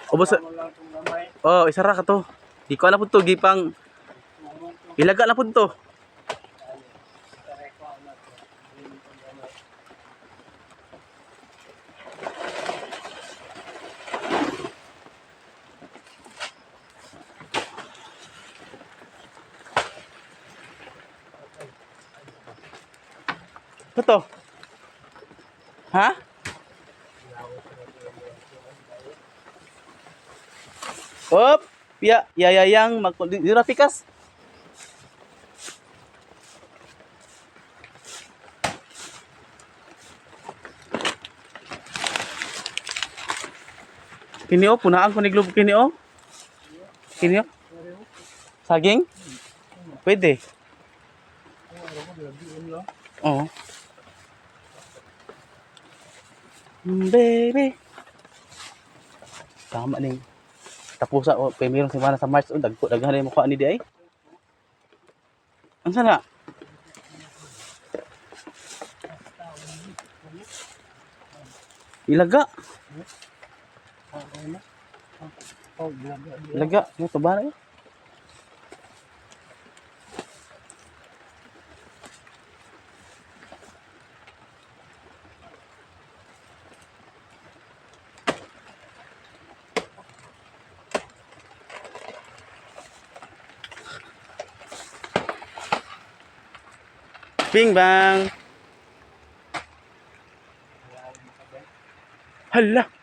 Ubos. Oh, isara ka to. Di ko alam po to, gipang ilaga na po to. Ito to. Ha? Op, yayayang dira pikas. Kini o, punaan ko ni globe kini o. Kini o. Saging? Pwede. Oo. Baby. Tama ning tapusa o primerong semana sa March o daghan mo ko ani di ay. Unsa na? Ilaga. Ilaga, mo to ba na? Bing bang. Hala.